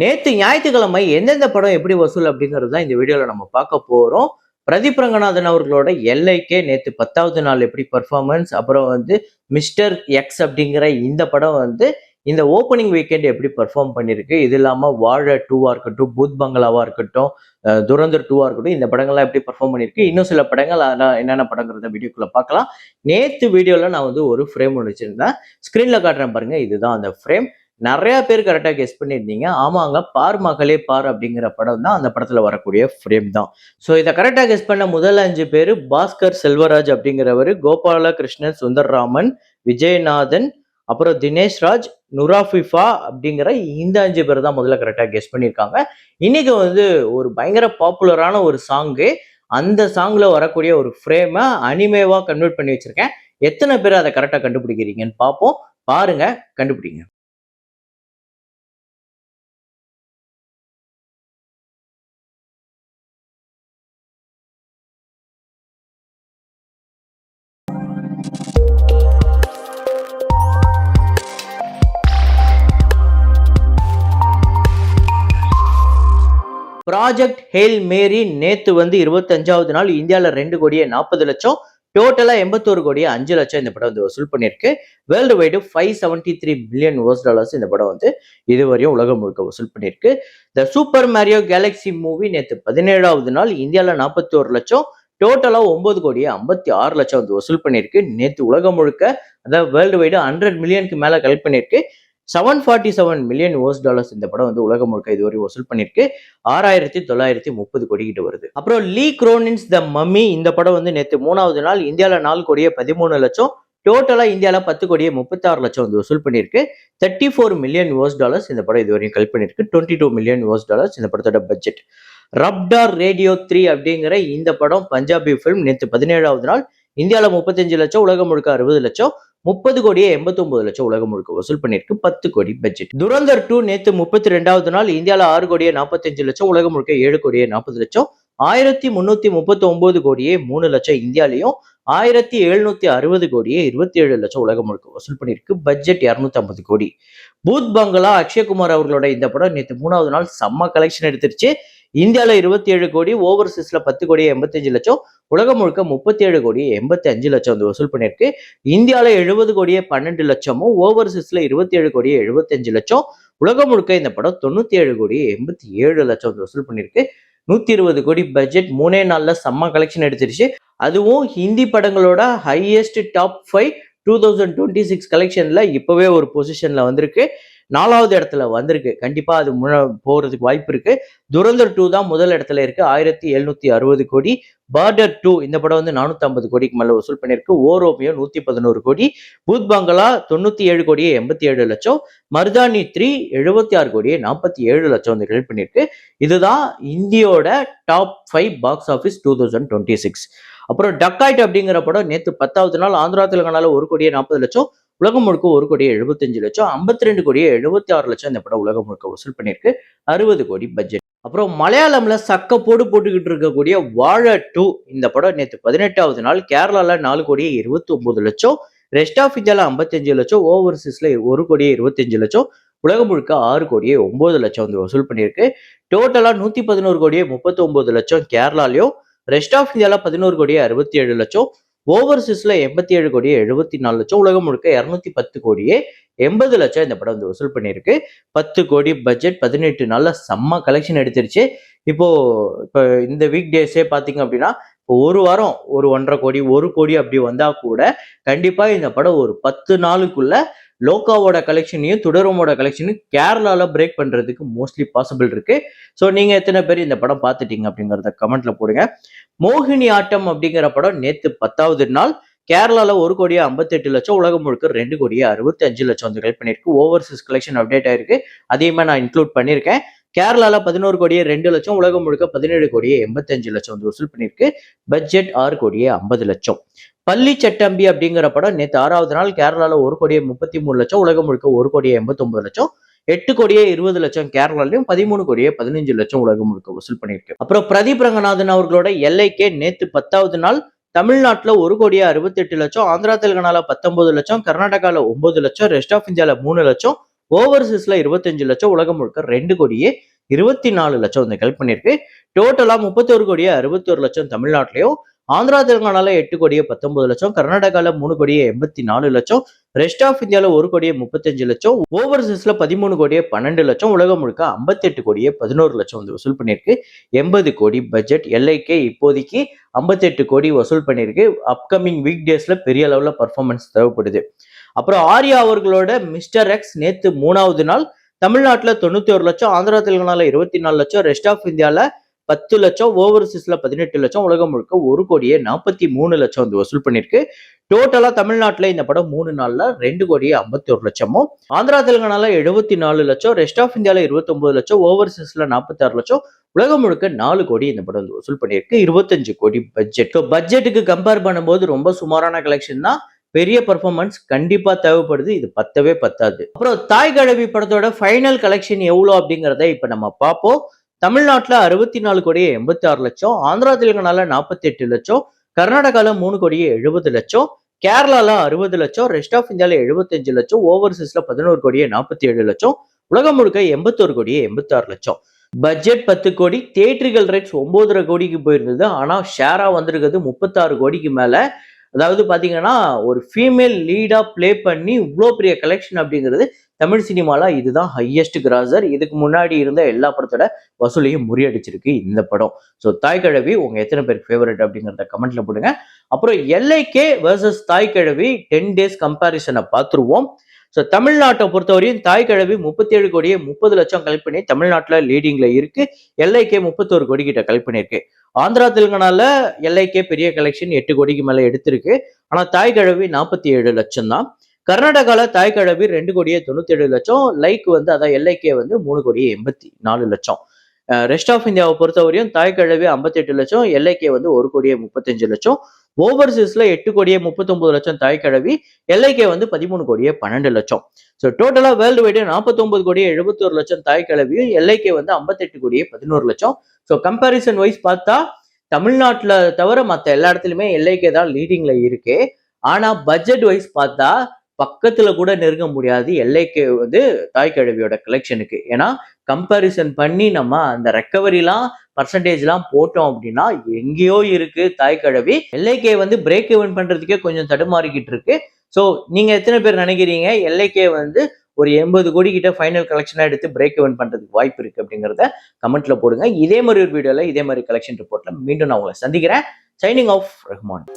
நேத்து ஞாயிற்றுக்கிழமை எந்தெந்த படம் எப்படி வசூல் அப்படிங்கிறது தான் இந்த வீடியோல நம்ம பார்க்க போறோம். பிரதீப் ரங்கநாதன் அவர்களோட எல்லைக்கே நேத்து 10வது நாள் எப்படி பெர்ஃபார்மன்ஸ், அப்புறம் மிஸ்டர் எக்ஸ் அப்படிங்கிற இந்த படம் இந்த ஓப்பனிங் வீக்கெண்ட் எப்படி பெர்ஃபார்ம் பண்ணிருக்கு. இது இல்லாம வாழ 2வா இருக்கட்டும், பூத் பங்களாவா இருக்கட்டும், துரந்தர் 2வா இருக்கட்டும், இந்த படங்கள்லாம் எப்படி பெர்ஃபார்ம் பண்ணிருக்கு. இன்னும் சில படங்கள் அதெல்லாம் என்னென்ன படங்கிறத வீடியோக்குள்ள பார்க்கலாம். நேத்து வீடியோல நான் ஒரு ஃப்ரேம் ஒன்று வச்சிருந்தேன். ஸ்கிரீன்ல காட்டுறேன் பாருங்க. இதுதான் அந்த ஃப்ரேம். நிறைய பேர் கரெக்டா கெஸ் பண்ணியிருந்தீங்க. ஆமாங்க, பார் மகளே பார் அப்படிங்கிற படம் தான் அந்த படத்துல வரக்கூடிய ஃப்ரேம் தான். ஸோ இதை கரெக்டா கெஸ் பண்ண முதல் 5 பேர் பாஸ்கர் செல்வராஜ் அப்படிங்கிறவர், கோபாலகிருஷ்ணன் சுந்தர்ராமன், விஜயநாதன், அப்புறம் தினேஷ் ராஜ், நுராஃபிஃபா அப்படிங்கிற இந்த 5 பேர் தான் முதல்ல கரெக்டா கெஸ் பண்ணியிருக்காங்க. இன்னைக்கு ஒரு பயங்கர பாப்புலரான ஒரு சாங்கு, அந்த சாங்ல வரக்கூடிய ஒரு ஃப்ரேமை அனிமேவா கன்வெர்ட் பண்ணி வச்சிருக்கேன். எத்தனை பேர் அதை கரெக்டா கண்டுபிடிக்கிறீங்கன்னு பார்ப்போம். பாருங்க, கண்டுபிடிங்க. ப்ராஜெக்ட் ஹேல் மேரி நேத்து 25வது நாள் இந்தியாவில் 2 கோடியே 40 லட்சம், டோட்டலா 81 கோடியே 5 லட்சம் இந்த படம் வசூல் பண்ணியிருக்கு. வேர்ல்டு வைடு 573 பில்லியன் US இந்த படம் இதுவரையும் உலகம் முழுக்க வசூல் பண்ணியிருக்கு. த சூப்பர் மேரியோ கேலக்சி மூவி நேத்து 17வது நாள் இந்தியாவில் 41 லட்சம், டோட்டலா 9 கோடியே 56 லட்சம் வசூல் பண்ணியிருக்கு. நேத்து உலகம் முழுக்க, அதாவது வேர்ல்டு வைடு 100 மில்லியனுக்கு மேல கலெக்ட் பண்ணியிருக்கு. 747 மில்லியன் US இந்த படம் உலகம் முழுக்க இதுவரை வசூல் பண்ணிருக்கு. 6930 கோடி கிட்ட வருது. அப்புறம் லீ குரோனின்ஸ் த மம்மி இந்த படம் நேத்து 3வது நாள் இந்தியாவில் 4 கோடியே 13 லட்சம், டோட்டலா இந்தியாவில் 10 கோடியே 36 லட்சம் வசூல் பண்ணிருக்கு. 34 மில்லியன் US இந்த படம் இதுவரையும் கலெக்ட் பண்ணிருக்கு. 22 மில்லியன் US இந்த படத்தோட பட்ஜெட். ரப்டார் ரேடியோ 3 அப்படிங்கிற இந்த படம் பஞ்சாபி ஃபிலிம் நேத்து 17வது நாள் இந்தியாவில் 35 லட்சம், உலகம் முழுக்க 60 லட்சம், 30 கோடியே 89 லட்சம் உலகம் முழுக்க வசூல் பண்ணிருக்கு. 10 கோடி பட்ஜெட். துரந்தர் 2 நேத்து 32வது நாள் இந்தியாவில் 6 கோடியே 45 லட்சம், உலகம் முழுக்க 7 கோடியே 40 லட்சம், 1339 கோடியே 3 லட்சம் இந்தியாலையும், 1760 கோடியே 27 லட்சம் உலகம் முழுக்க வசூல் பண்ணிருக்கு. பட்ஜெட் 250 கோடி. பூத் பங்களா அக்ஷய்குமார் அவர்களோட இந்த படம் நேற்று 3வது நாள் செம்ம கலெக்ஷன் எடுத்துருச்சு. இந்தியாவில் 27 கோடி, ஓவர்சீஸ்ல 10 கோடியே 85 லட்சம், உலகம் முழுக்க 37 கோடியே 85 லட்சம் வசூல் பண்ணியிருக்கு. இந்தியாவில் 70 கோடியே 12 லட்சமும், ஓவர்சீஸ்ல 27 கோடியே 75 லட்சம், உலகம் முழுக்க இந்த படம் 97 கோடியே 87 லட்சம் வசூல் பண்ணியிருக்கு. 120 கோடி பட்ஜெட். 3 நாள்ல செம்ம கலெக்ஷன் எடுத்துருச்சு. அதுவும் ஹிந்தி படங்களோட ஹையஸ்ட் டாப் 5 2026 கலெக்ஷன்ல இப்பவே ஒரு பொசிஷன்ல வந்திருக்கு. 4வது இடத்துல வந்திருக்கு. கண்டிப்பா அது போறதுக்கு வாய்ப்பு இருக்கு. துரந்தர் 2 தான் முதல் இடத்துல இருக்கு, 1760 கோடி. பார்டர் 2 இந்த படம் 450 கோடிக்கு மேல வசூல் பண்ணிருக்கு. ஓரோமியோ 111 கோடி. பூத் பங்களா 97 கோடியே 87 லட்சம், மருதானி 3 76 கோடியே 47 லட்சம் கலெக்ட் பண்ணிருக்கு. இதுதான் இந்தியோட டாப் 5 பாக்ஸ் ஆஃபீஸ் 2026. அப்புறம் டக்காய்ட் அப்படிங்கிற படம் நேத்து 10வது நாள் ஆந்திரா தெலுங்கானால 1 கோடியே 40 லட்சம், உலகம் முழுக்க 1 கோடியே 75 லட்சம், 52 கோடியே 76 லட்சம் இந்த படம் உலகம் முழுக்க வசூல் பண்ணியிருக்கு. 60 கோடி பட்ஜெட். அப்புறம் மலையாளம்ல சக்க போட்டுக்கிட்டு இருக்கக்கூடிய வாழ 2 இந்த படம் நேத்து 18வது நாள் கேரளால 4 கோடியே 29 லட்சம், ரெஸ்ட் ஆஃப் இந்தியால 55 லட்சம், ஓவர்சீஸ்ல 1 கோடியே 25 லட்சம், உலகம் முழுக்க 6 கோடியே 9 லட்சம் வசூல் பண்ணியிருக்கு. டோட்டலா 111 கோடியே 39 லட்சம் கேரளாலையும், ரெஸ்ட் ஆஃப் இந்தியால 11 கோடியே 67 லட்சம், ஓவர்சீஸ்ல 87 கோடியே 74 லட்சம், உலகம் முழுக்க 210 கோடியே 80 லட்சம் இந்த படம் வசூல் பண்ணியிருக்கு. 10 கோடி பட்ஜெட். 18 நாள்ல செம்ம கலெக்ஷன் எடுத்துருச்சு. இப்போ இந்த வீக் டேஸே பாத்தீங்க அப்படின்னா, ஒரு வாரம் ஒரு 1.5 கோடி 1 கோடி அப்படி வந்தா கூட கண்டிப்பா இந்த படம் ஒரு 10 நாளுக்குள்ள லோகாவோட கலெக்ஷனையும் துடருமோட கலெக்ஷனையும் கேரளால பிரேக் பண்றதுக்கு மோஸ்ட்லி பாசிபிள் இருக்கு. ஸோ நீங்க எத்தனை பேர் இந்த படம் பார்த்துட்டீங்க அப்படிங்கிறத கமெண்ட்ல போடுங்க. மோகினி ஆட்டம் அப்படிங்கிற படம் நேத்து 10வது நாள் கேரளால 1 கோடியே 58 லட்சம், உலகம் முழுக்க 2 கோடியே 65 லட்சம் கலெக்ட் பண்ணிருக்கு. ஓவர்சீஸ் கலெக்ஷன் அப்டேட் ஆயிருக்கு. அதையுமே நான் இன்க்ளூட் பண்ணியிருக்கேன். கேரளால 11 கோடியே 2 லட்சம், உலகம் முழுக்க 17 கோடியே 85 லட்சம் வசூல் பண்ணிருக்கு. பட்ஜெட் 6 கோடியே 50 லட்சம். பள்ளி சட்டம்பி அப்படிங்கிற படம் நேற்று 6வது நாள் கேரளால 1 கோடியே 33 லட்சம், உலகம் முழுக்க 1 கோடியே 89 லட்சம், 8 கோடியே 20 லட்சம் கேரளாலையும், 13 கோடியே 15 லட்சம் உலகம் முழுக்க வசூல் பண்ணியிருக்கு. அப்புறம் பிரதீப் ரங்கநாதன் அவர்களோட எல்லைக்கே நேத்து 10வது நாள் தமிழ்நாட்டுல 1 கோடியே 68 லட்சம், ஆந்திரா தெலுங்கானால 19 லட்சம், கர்நாடகால 9 லட்சம், ரெஸ்ட் ஆஃப் இந்தியால 3 லட்சம், ஓவர்சீஸ்ல 25 லட்சம், உலகம் முழுக்க 2,24,00,000 வந்து கலெக்ட் பண்ணியிருக்கு. டோட்டலா 31,61,00,000 தமிழ்நாட்டிலையும், ஆந்திரா தெலுங்கானால 8,19,00,000, கர்நாடகால 3,84,00,000, ரெஸ்ட் ஆஃப் இந்தியால 1,35,00,000, ஓவர்சீஸ்ல 13,12,00,000, உலகம் முழுக்க 58,11,00,000 வந்து வசூல் பண்ணியிருக்கு. 80 கோடி பட்ஜெட். எல்ஐகே இப்போதைக்கு 58 கோடி வசூல் பண்ணியிருக்கு. அப்கமிங் வீக் டேஸ்ல பெரிய லெவல்ல பர்ஃபார்மன்ஸ் தேவைப்படுது. அப்புறம் ஆர்யா அவர்களோட மிஸ்டர் எக்ஸ் நேத்து 3வது நாள் தமிழ்நாட்டுல 91 லட்சம், ஆந்திரா தெலுங்கானால 24 லட்சம், ரெஸ்ட் ஆஃப் இந்தியால 10 லட்சம், ஓவர்சீஸ்ல 18 லட்சம், உலகம் முழுக்க 1,43,00,000 வந்து வசூல் பண்ணிருக்கு. டோட்டலா தமிழ்நாட்டுல இந்த படம் 3 நாள்ல 2,51,00,000, ஆந்திரா தெலுங்கானால 74 லட்சம், ரெஸ்ட் ஆஃப் இந்தியால 29 லட்சம், ஓவர்சீஸ்ல 46 லட்சம், உலகம் முழுக்க 4 கோடி இந்த படம் வந்து வசூல் பண்ணியிருக்கு. 25 கோடி பட்ஜெட். பட்ஜெட்டுக்கு கம்பேர் பண்ணும்போது ரொம்ப சுமாரான கலெக்ஷன் தான். பெரிய பெர்ஃபார்மன்ஸ் கண்டிப்பா தேவைப்படுது. இது பத்தவே பத்தாது. அப்புறம் தாய் கிழவி படத்தோட ஃபைனல் கலெக்ஷன் எவ்வளோ அப்படிங்கிறத இப்ப நம்ம பார்ப்போம். தமிழ்நாட்டுல 64,86,00,000, ஆந்திரா தெலுங்கானால 48 லட்சம், கர்நாடகால 3,70,00,000, கேரளால 60 லட்சம், ரெஸ்ட் ஆஃப் இந்தியால 75 லட்சம், ஓவர்சீஸ்ல 11,47,00,000, உலகம் முழுக்க 81,86,00,000. பட்ஜெட் 10 கோடி, தியேட்டரிக்கல் ரைட்ஸ் 9.5 கோடிக்கு போயிருந்தது. ஆனா ஷேரா வந்திருக்கிறது 36 கோடிக்கு மேல. அதாவது பாத்தீங்கன்னா, ஒரு ஃபீமேல் லீடா பிளே பண்ணி இவ்வளோ பெரிய கலெக்ஷன் அப்படிங்கிறது தமிழ் சினிமால இதுதான் ஹையஸ்ட் கிராசர். இதுக்கு முன்னாடி இருந்த எல்லா படத்தோட வசூலையும் முறியடிச்சிருக்கு இந்த படம். ஸோ தாய் கிழவி உங்க எத்தனை பேருக்கு ஃபேவரட் அப்படிங்கிறத கமெண்ட்ல போடுங்க. அப்புறம் எல்ஐகே வர்சஸ் தாய் கிழவி 10 டேஸ் கம்பேரிசனை பார்த்துருவோம். ஸோ தமிழ்நாட்டை பொறுத்தவரையும் தாய் கிழவி 37 கோடியே 30 லட்சம் கலெக்ட் பண்ணி தமிழ்நாட்டில் லீடிங்ல இருக்கு. எல்ஐகே 31 கோடி கிட்ட கலெக்ட் பண்ணியிருக்கு. ஆந்திரா தெலுங்கானால எல்ஐகே பெரிய கலெக்ஷன் 8 கோடிக்கு மேல எடுத்திருக்கு. ஆனா தாய் கிழவி 47 லட்சம் தான். கர்நாடகால தாய் கிழவி 2 கோடியே 97 லட்சம், லைக் வந்து அதான் எல்ஐகே வந்து 3 கோடியே 84 லட்சம். ரெஸ்ட் ஆஃப் இந்தியாவை பொறுத்தவரையும் தாய் கிழவி 58 லட்சம், எல்ஐகே வந்து 1 கோடியே 35 லட்சம், ஓவர்சீஸ்ல 8 கோடியே 39 லட்சம் தாய் கிழவி, எல்ஐகே வந்து 13 கோடியே 12 லட்சம். ஸோ டோட்டலா வேர்ல்டு வைடு 49 கோடியே 71 லட்சம் தாய் கிழவியும், எல்ஐகே வந்து 58 கோடியே 11 லட்சம். ஸோ கம்பேரிசன் வைஸ் பார்த்தா தமிழ்நாட்டுல தவிர மற்ற எல்லா இடத்துலயுமே எல்ஐகே தான் லீடிங்ல இருக்கு. ஆனா பட்ஜெட் வைஸ் பார்த்தா பக்கத்துல கூட நெருங்க முடியாது எல்ஐகே வந்து தாய் கிழவியோட கலெக்ஷனுக்கு. ஏன்னா கம்பேரிசன் பண்ணி நம்ம அந்த ரெக்கவரிலாம் பர்சன்டேஜ்லாம் போட்டோம் அப்படின்னா எங்கேயோ இருக்கு தாய் கிழவி. எல்ஐகே வந்து பிரேக் ஈவன் பண்றதுக்கே கொஞ்சம் தடுமாறிக்கிட்டு இருக்கு. ஸோ நீங்க எத்தனை பேர் நினைக்கிறீங்க எல்ஐகே வந்து ஒரு 80 கோடி கிட்ட ஃபைனல் கலெக்ஷனா எடுத்து பிரேக் ஈவன் பண்றதுக்கு வாய்ப்பு இருக்கு அப்படிங்கிறத கமெண்ட்ல போடுங்க. இதே மாதிரி ஒரு வீடியோல இதே மாதிரி கலெக்ஷன் ரிப்போர்ட்ல மீண்டும் நான் உங்களை சந்திக்கிறேன். Signing off Rahman.